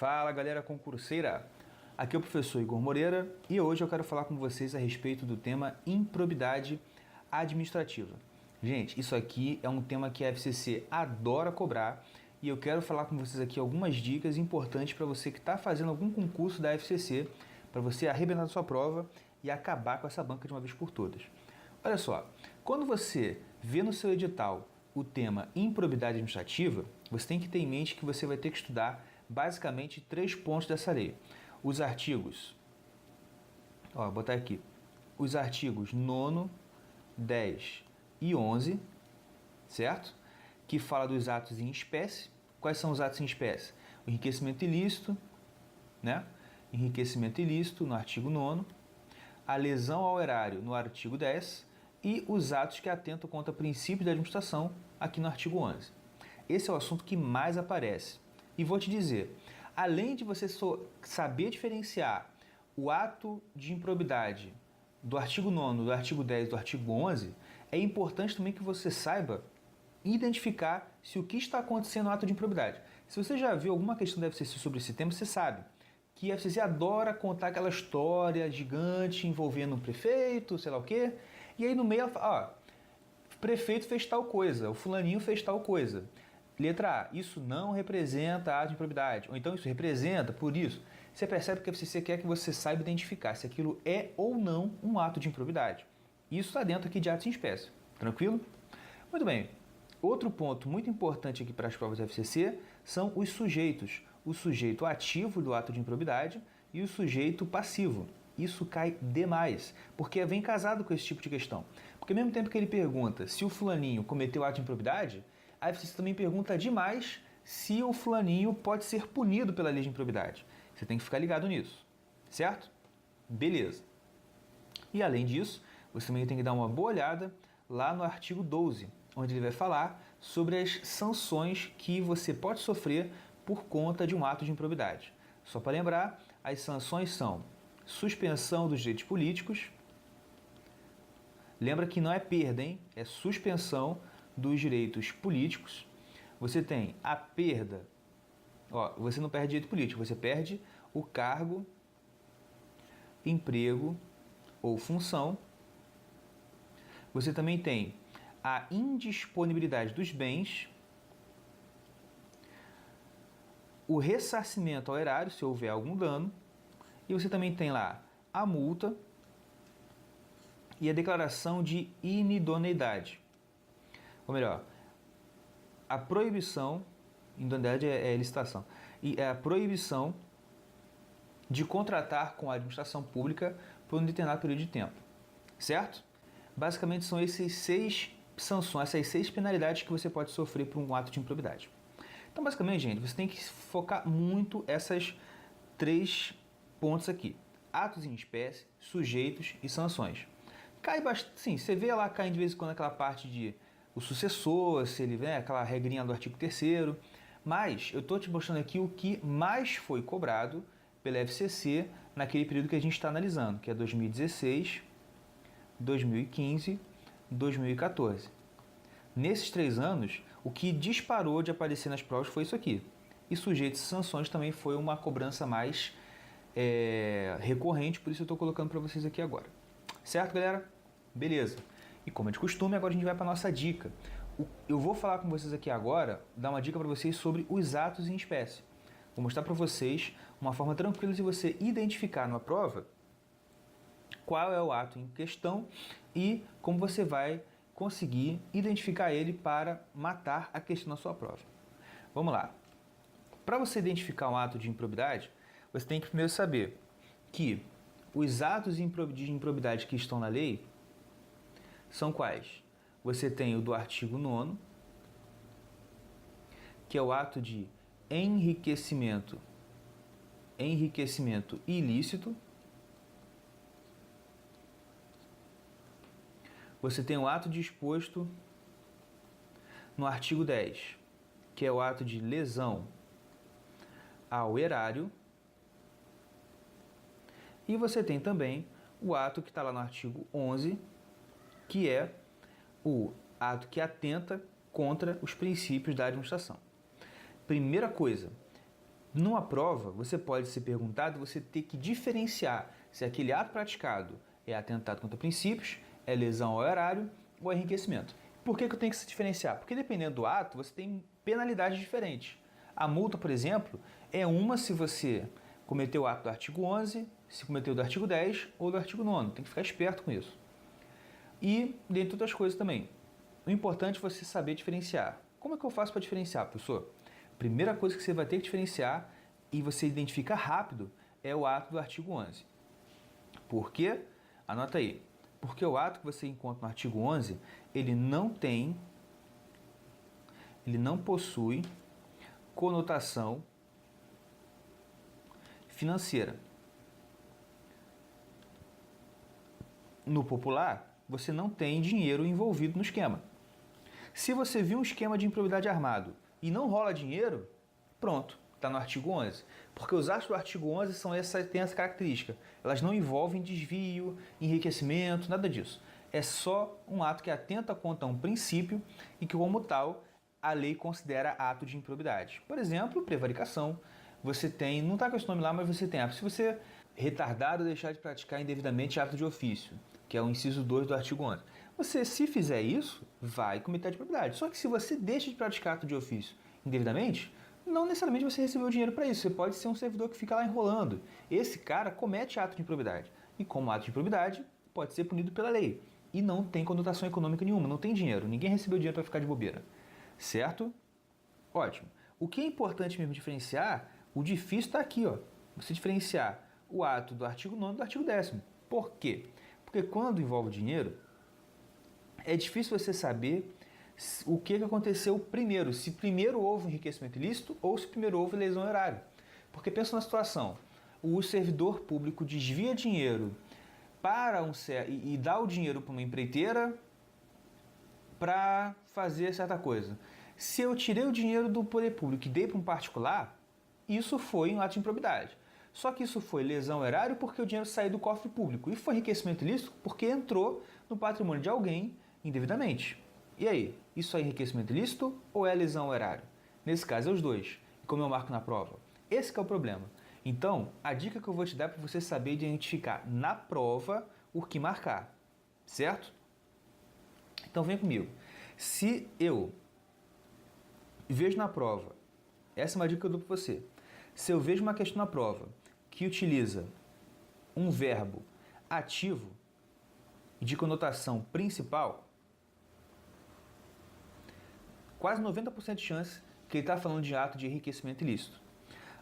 Fala galera concurseira, aqui é o professor Igor Moreira e hoje eu quero falar com vocês a respeito do tema improbidade administrativa. Gente, isso aqui é um tema que a FCC adora cobrar e eu quero falar com vocês aqui algumas dicas importantes para você que está fazendo algum concurso da FCC, para você arrebentar a sua prova e acabar com essa banca de uma vez por todas. Olha só, quando você vê no seu edital o tema improbidade administrativa, você tem que ter em mente que você vai ter que estudar basicamente 3 pontos dessa lei. Os artigos, vou botar aqui, os artigos 9º, 10 e 11, certo? Que fala dos atos em espécie. Quais são os atos em espécie? O enriquecimento ilícito, né? Enriquecimento ilícito no artigo 9º, a lesão ao erário no artigo 10 e os atos que atentam contra princípios da administração aqui no artigo 11. Esse é o assunto que mais aparece. E vou te dizer, além de você saber diferenciar o ato de improbidade do artigo 9º, do artigo 10 e do artigo 11, é importante também que você saiba identificar se o que está acontecendo no ato de improbidade. Se você já viu alguma questão da FCC sobre esse tema, você sabe que a FCC adora contar aquela história gigante envolvendo um prefeito, sei lá o quê, e aí no meio ela fala, o prefeito fez tal coisa, o fulaninho fez tal coisa. Letra A, isso não representa ato de improbidade, ou então isso representa, por isso. Você percebe que a FCC quer que você saiba identificar se aquilo é ou não um ato de improbidade. Isso está dentro aqui de atos em espécie, tranquilo? Muito bem. Outro ponto muito importante aqui para as provas da FCC são os sujeitos. O sujeito ativo do ato de improbidade e o sujeito passivo. Isso cai demais, porque vem casado com esse tipo de questão. Porque ao mesmo tempo que ele pergunta se o fulaninho cometeu ato de improbidade, a FCC também pergunta demais se o fulaninho pode ser punido pela lei de improbidade. Você tem que ficar ligado nisso, certo? Beleza. E além disso, você também tem que dar uma boa olhada lá no artigo 12, onde ele vai falar sobre as sanções que você pode sofrer por conta de um ato de improbidade. Só para lembrar, as sanções são suspensão dos direitos políticos. Lembra que não é perda, hein? É suspensão dos direitos políticos. Você tem a perda, você não perde direito político, você perde o cargo, emprego ou função. Você também tem a indisponibilidade dos bens, o ressarcimento ao erário, se houver algum dano, e você também tem lá a multa e a declaração de inidoneidade. Ou melhor, a proibição, idoneidade é licitação, e a proibição de contratar com a administração pública por um determinado período de tempo, certo? Basicamente são essas 6 sanções, essas 6 penalidades que você pode sofrer por um ato de improbidade. Então, basicamente, gente, você tem que focar muito essas 3 pontos aqui. Atos em espécie, sujeitos e sanções. Cai bastante, sim, você vê lá caindo de vez em quando aquela parte de o sucessor, se ele vem aquela regrinha do artigo 3º, mas eu estou te mostrando aqui o que mais foi cobrado pela FCC naquele período que a gente está analisando, que é 2016, 2015, 2014. Nesses 3 anos, o que disparou de aparecer nas provas foi isso aqui. E sujeitos e sanções também foi uma cobrança mais recorrente, por isso eu estou colocando para vocês aqui agora. Certo, galera? Beleza. E como é de costume, agora a gente vai para a nossa dica. Eu vou falar com vocês aqui agora, dar uma dica para vocês sobre os atos em espécie. Vou mostrar para vocês uma forma tranquila de você identificar numa prova qual é o ato em questão e como você vai conseguir identificar ele para matar a questão na sua prova. Vamos lá. Para você identificar um ato de improbidade, você tem que primeiro saber que os atos de improbidade que estão na lei são quais? Você tem o do artigo 9º, que é o ato de enriquecimento ilícito. Você tem o ato disposto no artigo 10, que é o ato de lesão ao erário. E você tem também o ato que está lá no artigo 11, que é o ato que atenta contra os princípios da administração. Primeira coisa, Numa prova, você pode ser perguntado, você ter que diferenciar se aquele ato praticado é atentado contra princípios, é lesão ao erário ou é enriquecimento. Por que eu tenho que se diferenciar? Porque dependendo do ato, você tem penalidades diferentes. A multa, por exemplo, é uma se você cometeu o ato do artigo 11, se cometeu do artigo 10 ou do artigo 9. Tem que ficar esperto com isso. E, dentre outras coisas também, o importante é você saber diferenciar. Como é que eu faço para diferenciar, professor? Primeira coisa que você vai ter que diferenciar e você identificar rápido é o ato do artigo 11. Por quê? Anota aí. Porque o ato que você encontra no artigo 11, ele não possui conotação financeira. No popular, você não tem dinheiro envolvido no esquema. Se você viu um esquema de improbidade armado e não rola dinheiro, pronto, está no artigo 11. Porque os atos do artigo 11 têm essa característica. Elas não envolvem desvio, enriquecimento, nada disso. É só um ato que atenta contra um princípio e que, como tal, a lei considera ato de improbidade. Por exemplo, prevaricação. Você tem, não está com esse nome lá, mas você tem, se você retardar ou deixar de praticar indevidamente ato de ofício, que é o inciso 2 do artigo 11. Você, se fizer isso, vai cometer a improbidade. Só que se você deixa de praticar ato de ofício indevidamente, não necessariamente você recebeu dinheiro para isso. Você pode ser um servidor que fica lá enrolando. Esse cara comete ato de improbidade. E como ato de improbidade, pode ser punido pela lei. E não tem conotação econômica nenhuma, não tem dinheiro. Ninguém recebeu dinheiro para ficar de bobeira. Certo? Ótimo. O que é importante mesmo diferenciar, o difícil está aqui, ó. Você diferenciar o ato do artigo 9 do artigo 10º. Por quê? Porque quando envolve dinheiro, é difícil você saber o que aconteceu primeiro, se primeiro houve enriquecimento ilícito ou se primeiro houve lesão erária. Porque pensa na situação, o servidor público desvia dinheiro para e dá o dinheiro para uma empreiteira para fazer certa coisa. Se eu tirei o dinheiro do poder público e dei para um particular, isso foi um ato de improbidade. Só que isso foi lesão erária porque o dinheiro saiu do cofre público. E foi enriquecimento ilícito porque entrou no patrimônio de alguém indevidamente. E aí, isso é enriquecimento ilícito ou é lesão erária? Nesse caso é os dois, como eu marco na prova. Esse que é o problema. Então, a dica que eu vou te dar é para você saber identificar na prova o que marcar, certo? Então vem comigo. Se eu vejo na prova, essa é uma dica que eu dou para você. Se eu vejo uma questão na prova que utiliza um verbo ativo de conotação principal, quase 90% de chance que ele está falando de ato de enriquecimento ilícito.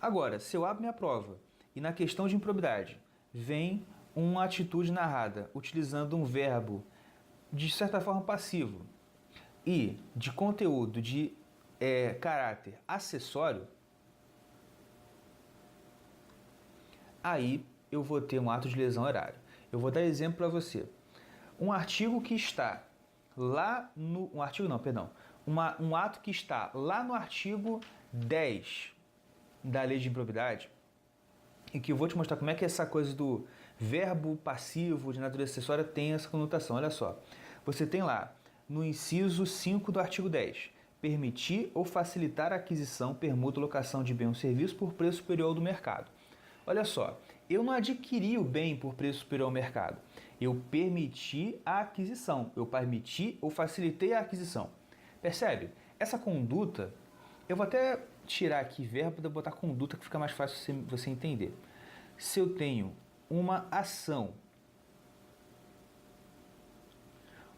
Agora, se eu abro minha prova e na questão de improbidade vem uma atitude narrada utilizando um verbo de certa forma passivo e de conteúdo de caráter acessório, aí eu vou ter um ato de lesão erária. Eu vou dar exemplo para você. Um artigo que está lá no... Um ato que está lá no artigo 10 da Lei de Improbidade, e que eu vou te mostrar como é que essa coisa do verbo passivo de natureza acessória tem essa conotação. Olha só. Você tem lá, no inciso 5 do artigo 10, permitir ou facilitar a aquisição, permuta ou locação de bem ou serviço por preço superior ao do mercado. Olha só, eu não adquiri o bem por preço superior ao mercado. Eu permiti a aquisição. Eu permiti ou facilitei a aquisição. Percebe? Essa conduta, eu vou até tirar aqui verbo para botar conduta que fica mais fácil você entender. Se eu tenho uma ação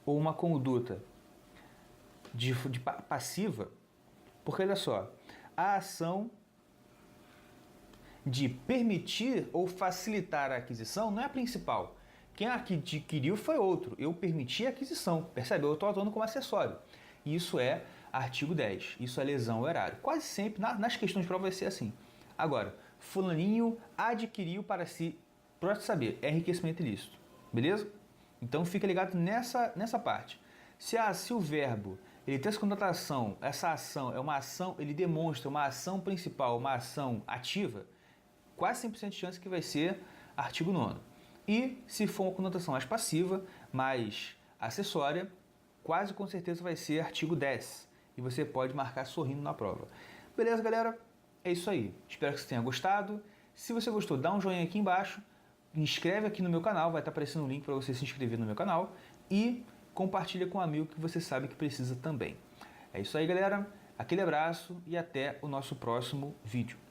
ou uma conduta de passiva, porque olha só, a ação de permitir ou facilitar a aquisição não é a principal. Quem adquiriu foi outro. Eu permiti a aquisição. Percebe? Eu estou atuando como acessório. Isso é artigo 10. Isso é lesão ao erário. Quase sempre, nas questões de prova, vai ser assim. Agora, fulaninho adquiriu para si, para saber, é enriquecimento ilícito. Beleza? Então fica ligado nessa parte. Se o verbo ele tem essa conotação, essa ação é uma ação, ele demonstra uma ação principal, uma ação ativa, quase 100% de chance que vai ser artigo 9º. E se for uma conotação mais passiva, mais acessória, quase com certeza vai ser artigo 10. E você pode marcar sorrindo na prova. Beleza, galera? é isso aí. Espero que você tenha gostado. Se você gostou, dá um joinha aqui embaixo. Me inscreve aqui no meu canal, vai estar aparecendo um link para você se inscrever no meu canal. E compartilha com um amigo que você sabe que precisa também. É isso aí, galera. Aquele abraço e até o nosso próximo vídeo.